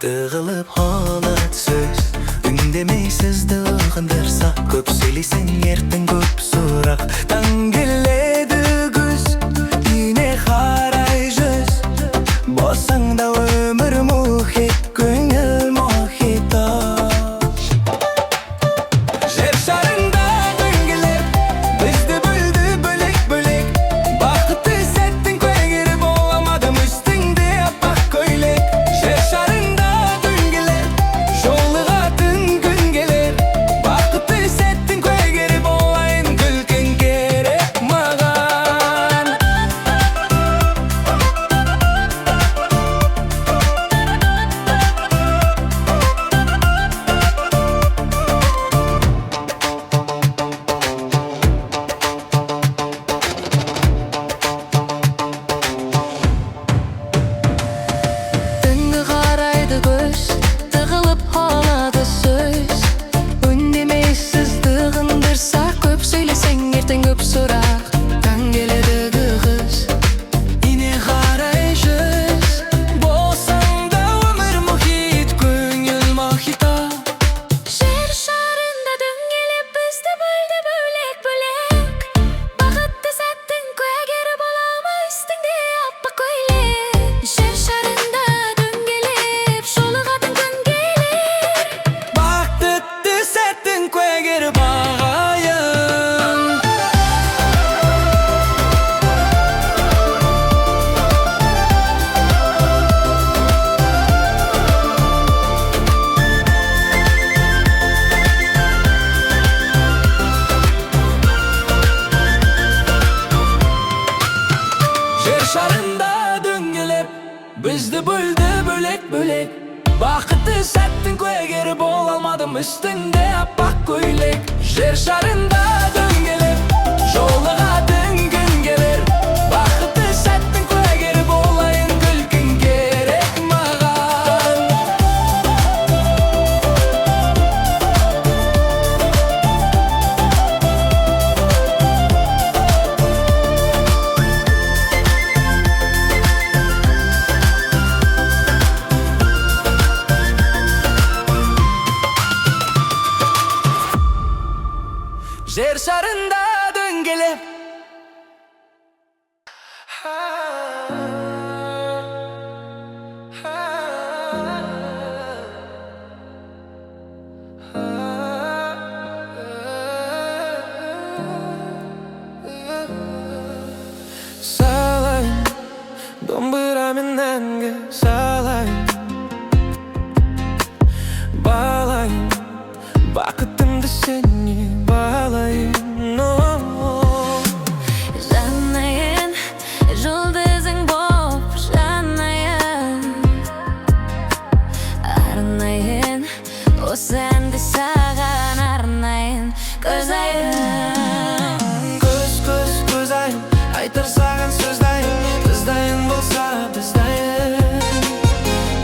Тығылып халат сөз, үндемейсіз дығындырса, көп сөйлесең ертең көп сұрақ. Таң келеді күз, үйне қарай жүз, болсаң да өмір мұхит, көңіл мұхита. Жер шарында дөңгелеп, бізді бөлді бөлек-бөлек, бақытты сәттің куәгері боламадым, үстіңде аппақ көйлек. Жер шарында дөңгелеп, жолығатын күн келер, бақытты сәттің куәгері болайын, күлкің керек маған. Түнгі қарайды көз, тығылып қалады сөз, үндемейсіз дығындырса, көп сөйлесең ертең көп сұрақ. Таң келеді қыз, Үйне қарай жүз, болсаң да өмір мұхит, көңіл мұхита. жер шарында дөңгелеп, бізді бөлді бөлек-бөлек, бақытты сәттің куәгері болама, үстіңде аппақ көйлек. Жер шарында дөңгелеп, жолығатын күн келер, Бақытты сәттің куәгері бағайын. Жер шарында дөңгелеп, бізді бөлді бөлек-бөлек, бақытты сәттің куәгері бола алмадым, үстіңде аппақ көйлек. Жер шарында дөңгелеп, жолығатын күн келер, бақытты сәттің куәгері болайын, күлкің керек маған. Жер шарында дөңгелеп, салайын, домбырамен әнге салайын, балайын, бақытымды сене балайын. жанайын, жұлдызың боп жанайын, арнайын, осы әнді саған арнайын, көзайын. Көз айым, айтар саған сөз дайын, қыз дайын болса біз дайын.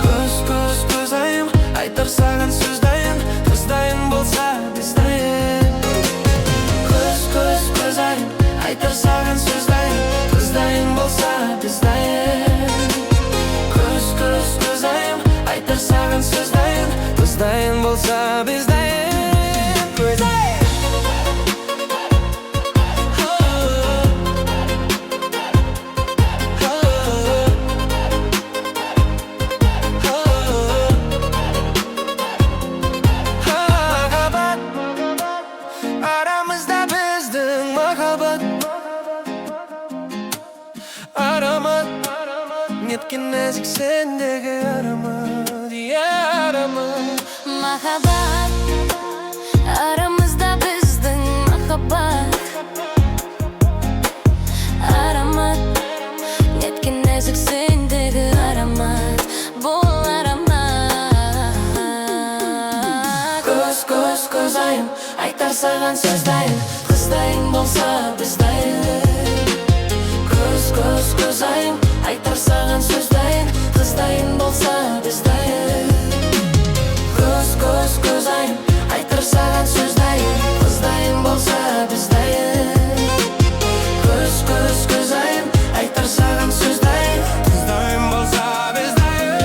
Көз айым, айтар саған сөз дайын, қыз дайын болса біз дайын. Көз айым, айтар саған сөз дайын, қыз дайын болса біз дайын. Көз айым, айтар саған сөз дайын, қыз дайын болса біз дайын. Көз айым. Арамызда біздің махаббат, аромат, неткен нәзік сендегі аромат, аромат. Махаббат, арамызда біздің махаббат, аромат, неткен нәзік сендегі аромат, бұл аромат. Көз айым, айтар саған сөз дайын, қыз дайын болса біз дайын. Көз айым, айтар саған сөз дайын, қыз дайын болса біз дайын. Көз айым, айтар саған сөз дайын, қыз дайын болса біз дайын. Көз айым, айтар саған сөз дайын, қыз дайын болса біз дайын.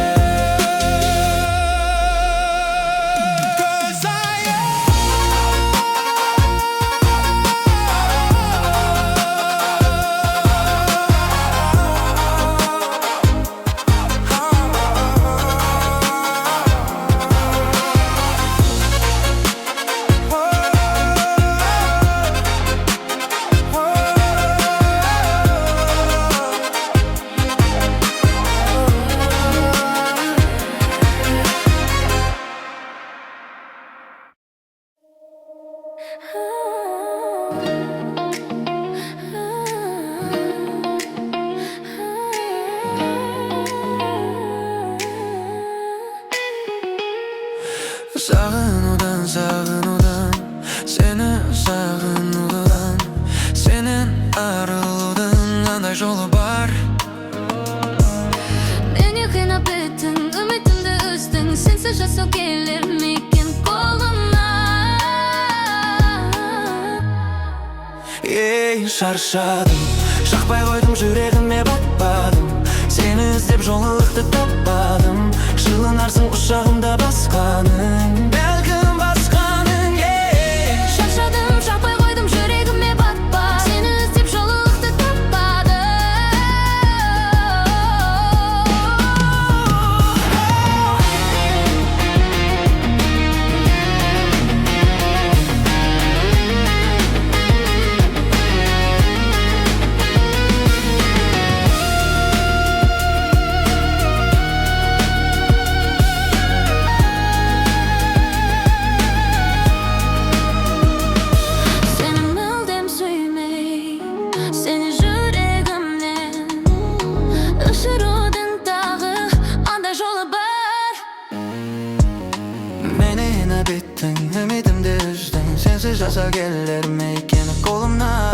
шаршадым, жақпай қойдым, жүрегіме батпадым. Сені іздеп жолықты таппадым, жылынарсың құшағымда басқаның, бәлкім басқаның. Шаршадым, жақпай қойдым, жүрегіме батпадым. Сені іздеп жолықты таппадым. Bittің, үмітімді үздің, сенсіз жаса келер ме екені қолымнан.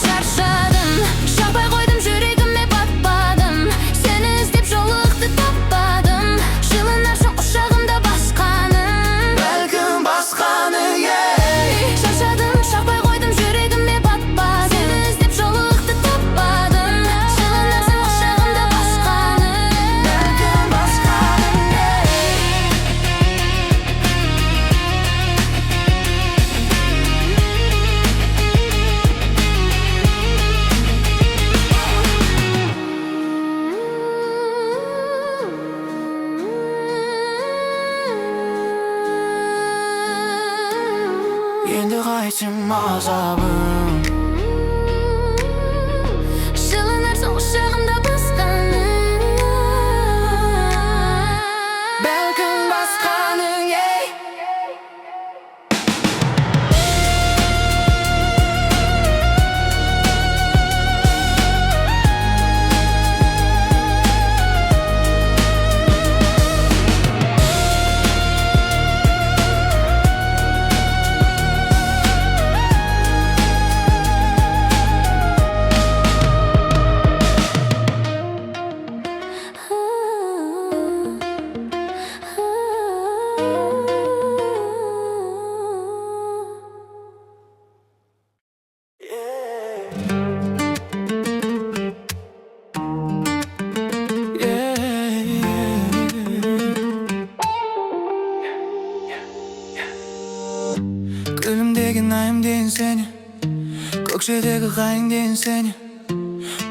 Шаршадым, жақпай қойдым, жүрегіме батпадым. Сені іздеп жолықты таппадым, жылынарсың құшағымда басқаның, бәлкім басқаның. Шаршадым, жақпай қойдым, жүрегіме батпадым. Сені іздеп жолықты таппадым, жылынарсың құшағымда басқаның, бәлкім басқаның. Енді қайтсем азабым, жылынарсың құшағымда басқаның, бәлкім басқаның. Гүлімдеген айым дейін сені, көкшедегі қайың дейін сені,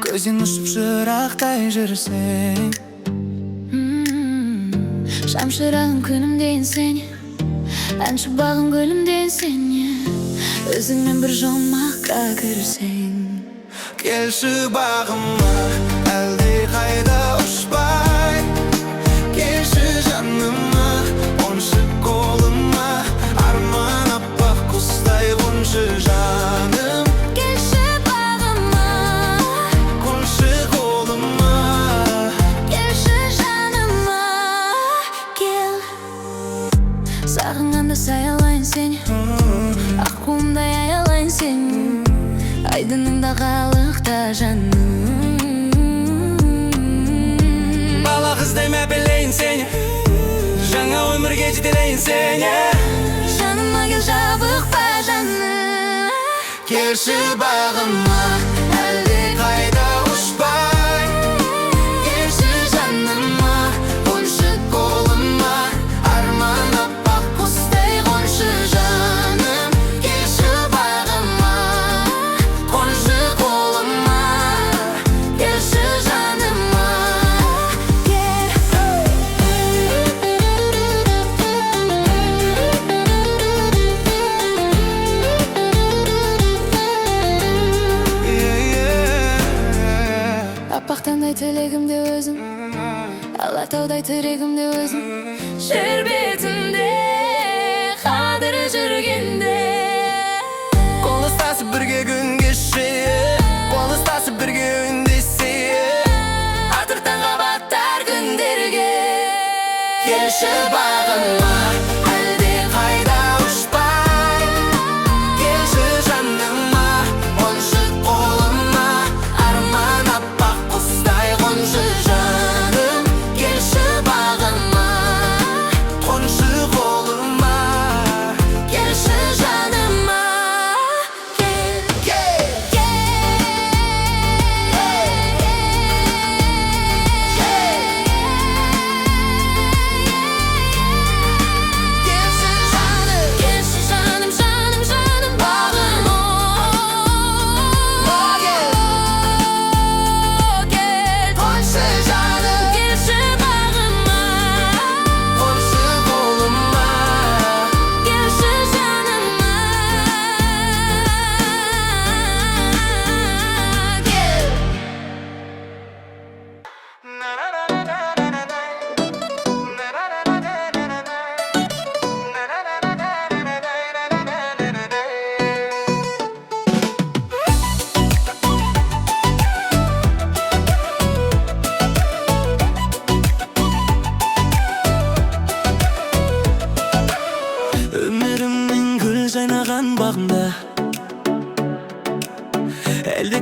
көзден ұшып шырақтай жүрсең. Шамшырағым күнім дейін сені, әнші бағым гүлім дейін сені, өзіңмен бір жолмаққа кірсең. Келші бағыма, әлде қайда ұшпай, келші жаныма, қоншы қолыма, арман аппақ құстай қоншы жаным. Келші бағыма, қоншы қолыма, келші жаныма, кел. Сағынғанда саялайын сені, ақ қолымдай аялайын сені, айдыныңда қалықта жаным. Бала қыз деме білейін сені, жаңа өмірге жетелейін сені. Жаныма кел, жабықпа жаным. Келші бағыма, әлде қайда ұшпай, келші жаныма, қоншы қолыма, арман аппақ құстай қоншы жаным. Келші бағыма, қоншы қолыма, келші жаныма, аппақтандай тілегімде өзің, алатаудай тірегімде өзің, жер бетінде қадірі жүргенде. Қол ұстасып бірге күн кешейік, қол ұстасып бірге үндесейік, атыртанға батар күндерге. Келші бағыма, әлде қайда ұшпай, келші жаныма, қоншы қолыма, арман аппақ құстай қоншы жаным. Келші бағыма, қоншы қолыма, келші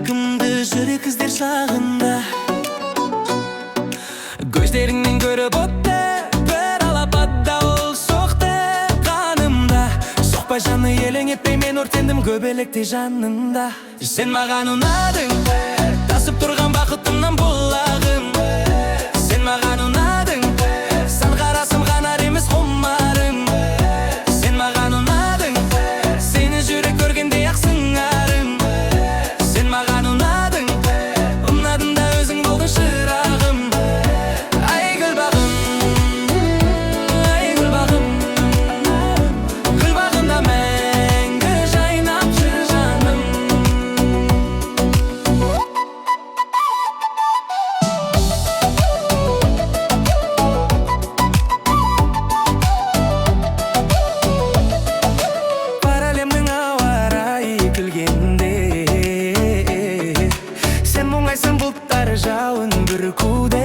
кімді жүрек іздер шағында. Көздеріңнен көріп отты, бір алапатта ол соқты қанымда. Соқпай жаны елең етпей мен өртендім көбелекте жанында. Сен маған ұнадың, тасып тұрған бақытымнан бұлағым. Сен маған ұнадың, сан қарасым ғанар емес құмарым. Сен маған ұнадың, сені жүрек көргенде ақ сыңарым. Сен маған ұнадың, ұнадың да өзің болдың шырағым. Ай гүлбағым, ай гүлбағым, гүлбағымда мәңгі жайнап жүр жаным. Бар әлемнің ауа райы күлгенде, сен мұңайсың бұлттар жауын бүркуде.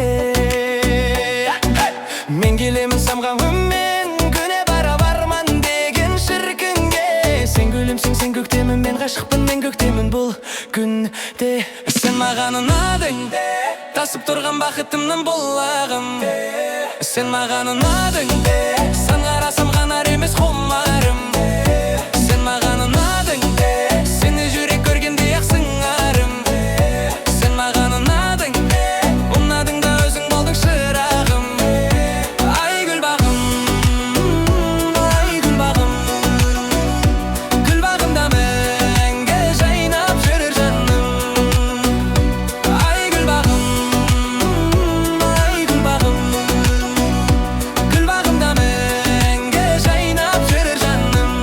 Мен келемін самған үммен, күне бара барман деген шіркінге. Сен гүлімсің, сен көктемін, мен ғашықпын, мен көктемін бұл күнде. Сен маған ұнадың, тасып тұрған бақытымнан бұлағым. Сен маған ұнадың, сан қарасым ғанар емес құмарым. Сен маған ұнадың, сені жүрек көргенде ақ сыңарым. Сен маған ұнадың, ұнадың да өзің болдың шырағым. Ай гүлбағым, ай гүлбағым, гүлбағымда мәңгі жайнап жүр жаным. Ай гүлбағым, ай гүлбағым, гүлбағымда мәңгі жайнап жүр жаным.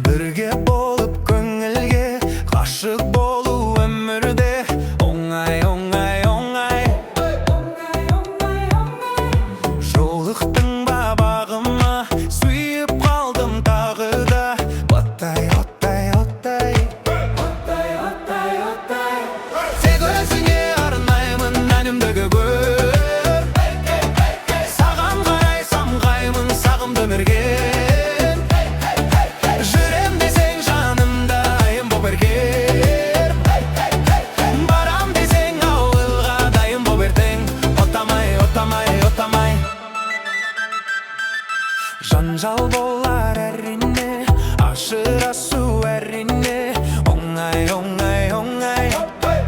Бірге болып көңілге ғашық болу өмірде оңай, оңай, оңай. Жолықтың ба бағыма, сүйіп қалдым тағы да. Оттай, оттай, оттай, оттай, оттай, оттай. Тек өзіңе арнаймын әнімді көр. Саған қарайсам қаймын сағымды мерген. Жүрем десең жанымда айым боп еркем. Барам десең ауылға дайын боп ертең. Отамай, отамай, отамай. Жанжал болар әрине, ажырасу әрине. Оңай, оңай, оңай,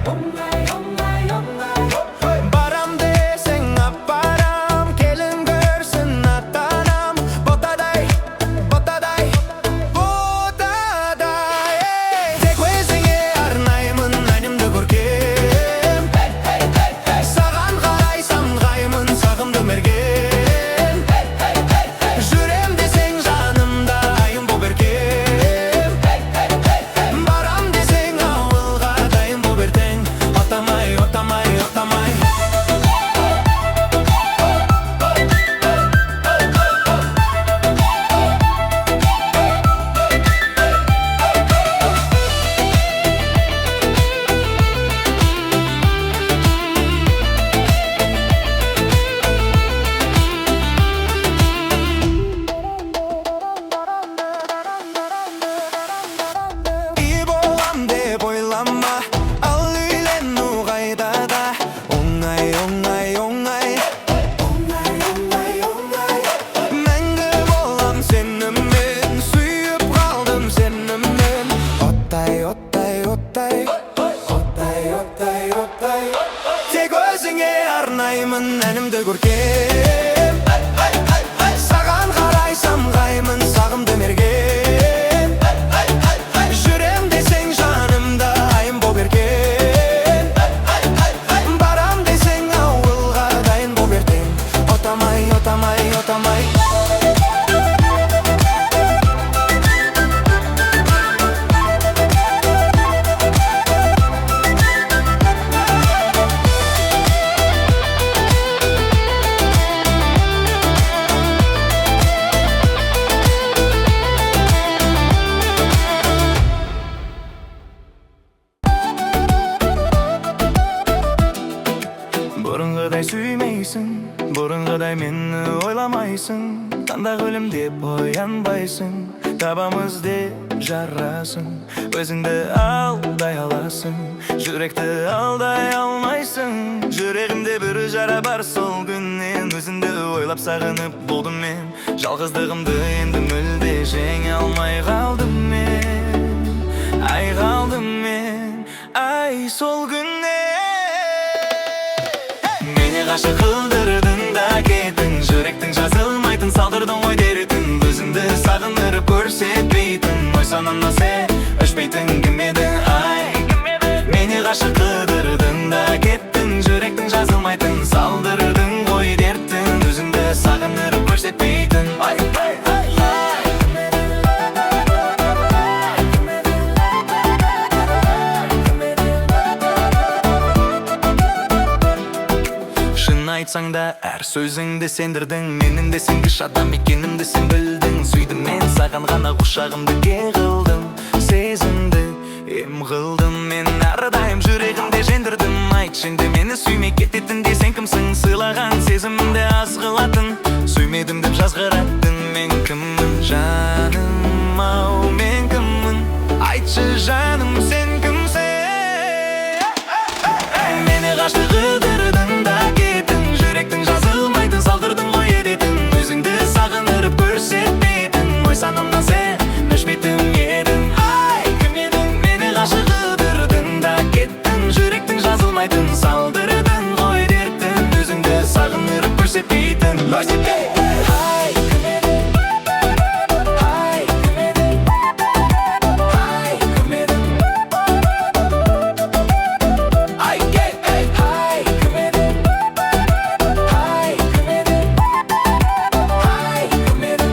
оңай, оңай, оңай. Барам десең апарам, келін көрсін ата-анам. Ботадай, ботадай, ботадай. Тек өзіңе арнаймын әнімді көркем. Саған қарайсам қаймын сағымды мерген. Жүрем десең жанымда айым боп еркем. Барам десең ауылға дайын боп ертең. Отамай, отамай, отамай. Үй болам деп ойлама, ал үйлену қайда да. Оңай, оңай, оңай, оңай, оңай, оңай. Мәңгі болам сенімен, сүйіп қалдым сенімен. Оттай, оттай, оттай, оттай, оттай, оттай. Тек өзіңе арнаймын әнімді көркем. Саған қарайсам қаймын сағымды мерген. Жүрем десең жанымда айым боп еркем. Барам десең ауылға дайын боп ертең. Отамай, отамай, отамай. бұрынғыдай сүймейсің, бұрынғыдай мені ойламайсың, қанда өлім деп оянбайсың, табамыз деп жарасың, өзіңді алдай аласың, жүректі алдай алмайсың. Жүрегімде бір жара бар сол күннен, өзіңді ойлап сағынып болдым мен, жалғыздығымды енді мүлде жеңе алмай қалдым мен, ай қалдым мен, ай сол күннен. Мені ғашық қылдырдың да кеттің, жүректің жазылмайтын салдырдың ғой дертін, өзіңді сағындырып көрсетпейтін, ой санамда сен өшпейтін кім едің, ай мені ғашық қылдырдың да кеттің, жүректің жазылмайтын салдырдың ғой дертін, өзіңді сағындырып көрсетпейтін, ай айтсаң да әр сөзіңді сендірдің, менің де сенгіш адам екенімді сен білдің. Сүйдім мен саған ғана құшағымды ке қылдым, сезімді ем қылдым мен әрдайым жүрегімде жендірдім. Айтшы енді мені сүймей кететін де сен кімсің, сыйлаған сезімімді аз қылатын, сүймедім деп жазғыратын. Мен кіммін жаным ау, мен кіммін, айтшы жаным сен кімсің. Мені ғашық қылдырдың да кеттің, жүректің жазылмайтын салдырдың ғой едетін, өзіңді сағындырып көрсетпейтін, ой санамнан сен өшпейтін едің, ай кім едің. Мені ғашық қылдырдың да кеттің, жүректің жазылмайтын салдырдың ғой дертін, өзіңді сағындырып көрсетпейтін, ай кім едің, ай кім едің, ай кім едің, ай кім едің, ай кім едің, ай кім едің.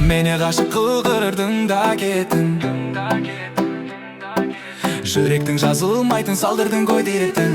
Мені ғашық қылдырдың да кеттің, жүректің жазылмайтын салдырдың ғой дертін.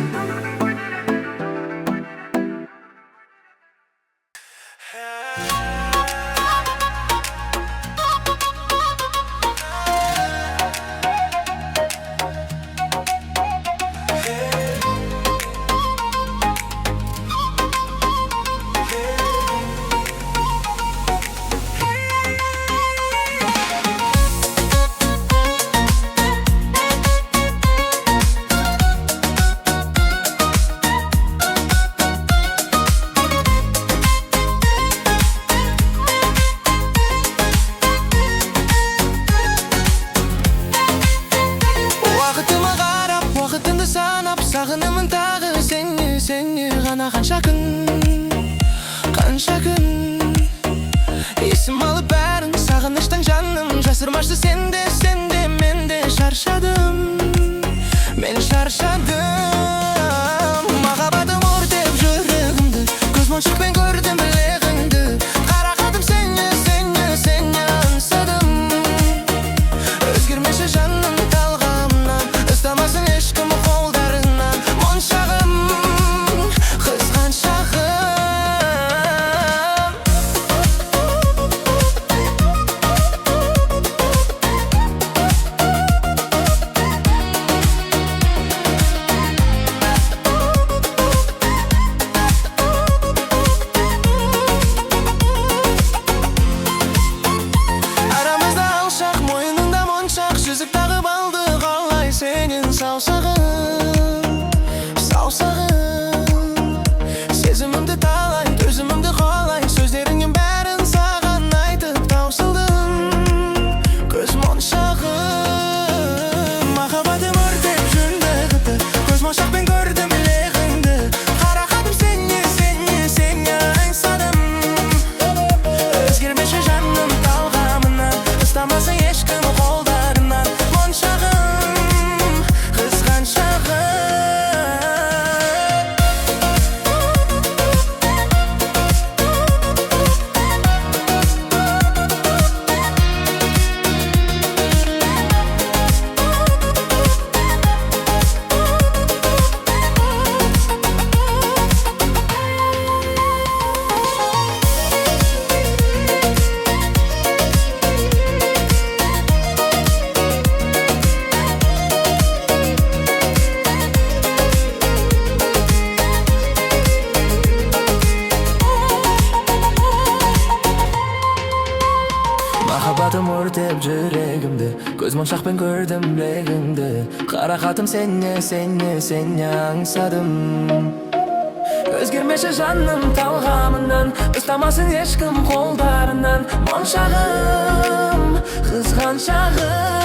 Сағынымын тағы сені ғана қанша күн есім алып бәрін сағыныштың жаным, жасырмашы сенде мен де шаршадым, мен шаршадым. Махаббатым өртеп жүрегімді, көзмоншақпен көрдім білегіңді, қарақатым сені аңсадым. Өзгермеші жаным талғамнан, ұстамасын ешкім қолдарынан, моншағым қызғаншағым. Арамызда алшақ, мойныңда моншақ, жүзік тағып алды қалай сенің саусағың. Сезімімді талай, төзімімді қалай, сөздеріңнің бәрін саған айтып таусылдым, көз моншағым. Махаббатым өртеп жүрегімді, көз моншақпен көрдім білегіңді, қарақатым сені аңсадым. Өзгермеші жаным талғамынан, ұстамасын ешкім қолдарынан, моншағым қызғаншағым. Көз моншақпен көрдім білегіңді, қарақатым сене аңсадым. Өзгермеші жаным талғамынан, ұстамасын ешкім қолдарынан. Моншағым, қызғаншағым.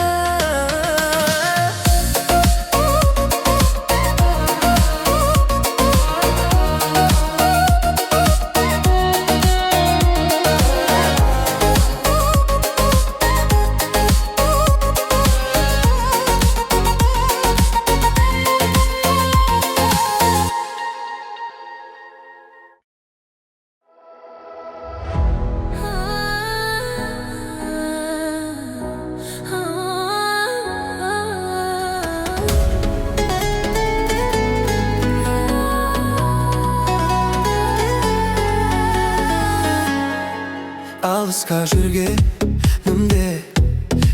Алысқа жүргенімде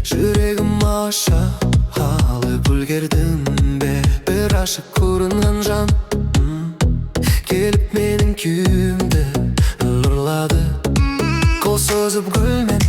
жүрегім аша алып үлгердің бе? Бір ашық көрінген жан келіп менің күйімді ұрлады. Қол созып гүлмен